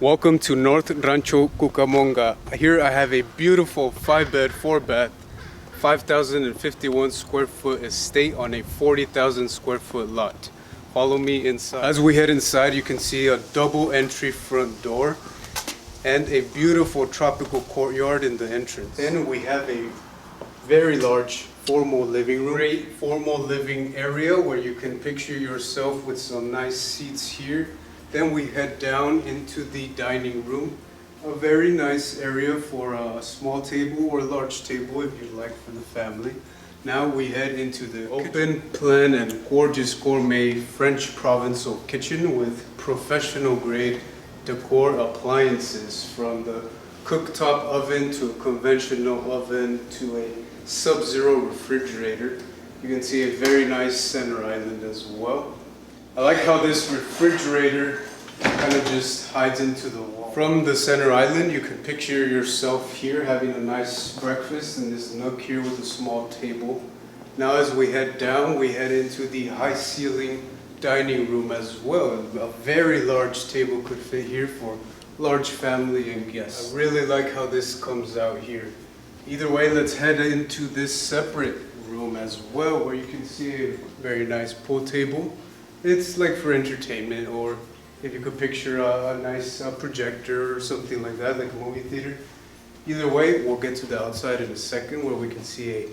Welcome to North Rancho Cucamonga. Here I have a beautiful 5-bed, 4-bath, 5,051 square foot estate on a 40,000 square foot lot. Follow me inside. As we head inside, you can see a double entry front door and a beautiful tropical courtyard in the entrance. Then we have a very large formal living room. Great formal living area where you can picture yourself with some nice seats here. Then we head down into the dining room. A very nice area for a small table or large table if you'd like for the family. Now we head into the open plan and gorgeous gourmet French Provençal kitchen with professional grade decor appliances, from the cooktop oven to a conventional oven to a sub-zero refrigerator. You can see a very nice center island as well. I like how this refrigerator kind of just hides into the wall. From the center island, you can picture yourself here having a nice breakfast in this nook here with a small table. Now as we head down, we head into the high ceiling dining room as well. A very large table could fit here for large family and guests. I really like how this comes out here. Either way, let's head into this separate room as well, where you can see a very nice pool table. It's like for entertainment, or if you could picture a nice projector or something like that, like a movie theater. Either way, we'll get to the outside in a second, where we can see a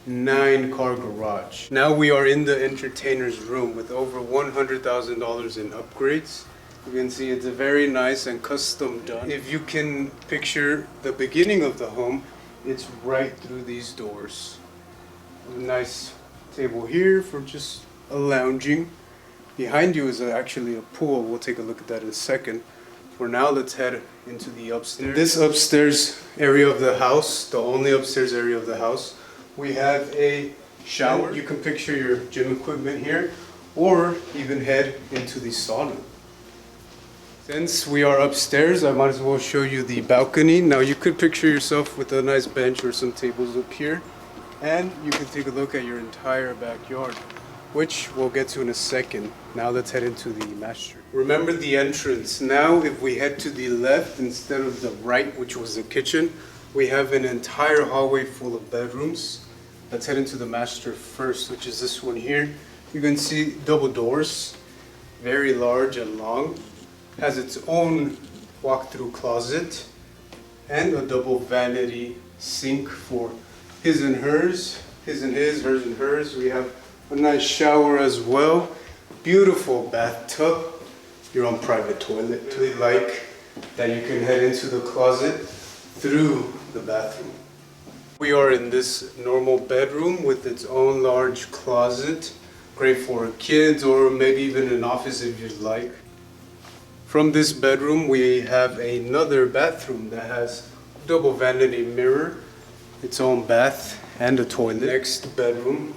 9-car garage. Now we are in the entertainer's room with over $100,000 in upgrades. You can see it's a very nice and custom done. If you can picture the beginning of the home, it's right through these doors. A nice table here for just a lounging. Behind you is actually a pool. We'll take a look at that in a second. For now, let's head into the upstairs. In this upstairs area of the house, the only upstairs area of the house, we have a shower. You can picture your gym equipment here, or even head into the sauna. Since we are upstairs, I might as well show you the balcony. Now you could picture yourself with a nice bench or some tables up here, and you can take a look at your entire backyard, which we'll get to in a second. Now let's head into the master. Remember the entrance. Now if we head to the left instead of the right, which was the kitchen, we have an entire hallway full of bedrooms. Let's head into the master first, which is this one here. You can see double doors, very large and long. Has its own walk-through closet and a double vanity sink for his and hers, his and his, hers and hers. We have a nice shower as well. Beautiful bathtub. Your own private toilet. Really like that you can head into the closet through the bathroom. We are in this normal bedroom with its own large closet. Great for kids or maybe even an office if you'd like. From this bedroom, we have another bathroom that has a double vanity mirror, its own bath and a toilet. Next bedroom.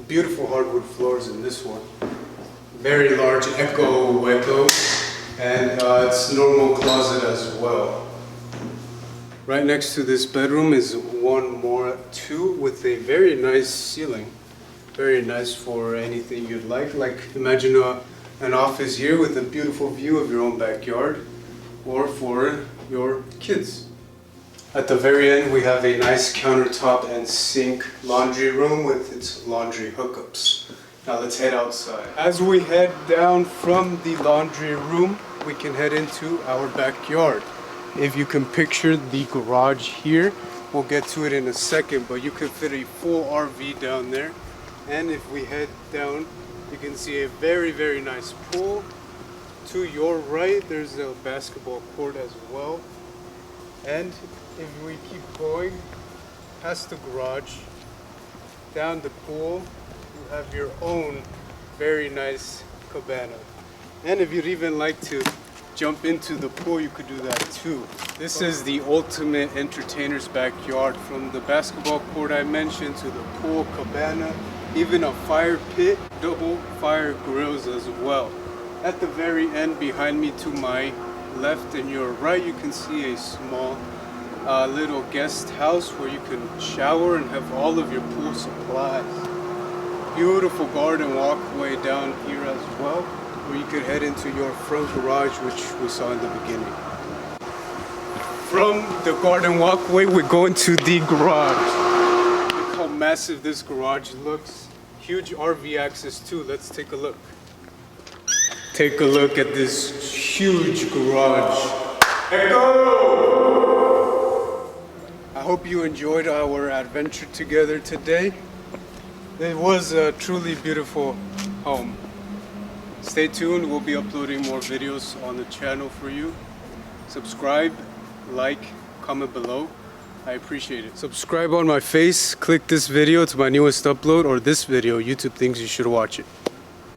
Beautiful hardwood floors in this one. Very large echo and its normal closet as well. Right next to this bedroom is one more too, with a very nice ceiling. Very nice for anything you'd like. Like imagine an office here with a beautiful view of your own backyard, or for your kids. At the very end, we have a nice countertop and sink laundry room with its laundry hookups. Now let's head outside. As we head down from the laundry room, we can head into our backyard. If you can picture the garage here, we'll get to it in a second, but you can fit a full RV down there. And if we head down, you can see a very, very nice pool. To your right, there's a basketball court as well. And if we keep going past the garage, down the pool, you have your own very nice cabana. And if you'd even like to jump into the pool, you could do that too. This is the ultimate entertainer's backyard, from the basketball court I mentioned to the pool, cabana, even a fire pit, double fire grills as well. At the very end, behind me to my left and your right, you can see a small little guest house where you can shower and have all of your pool supplies. Beautiful garden walkway down here as well. where you could head into your front garage, which we saw in the beginning. From the garden walkway, we're going to the garage. Look how massive this garage looks. Huge RV access too. Let's take a look. Take a look at this huge garage. Echo! I hope you enjoyed our adventure together today. It was a truly beautiful home. Stay tuned, we'll be uploading more videos on the channel for you. Subscribe, like, comment below. I appreciate it. Subscribe on my face, click this video to my newest upload, or this video, YouTube thinks you should watch it.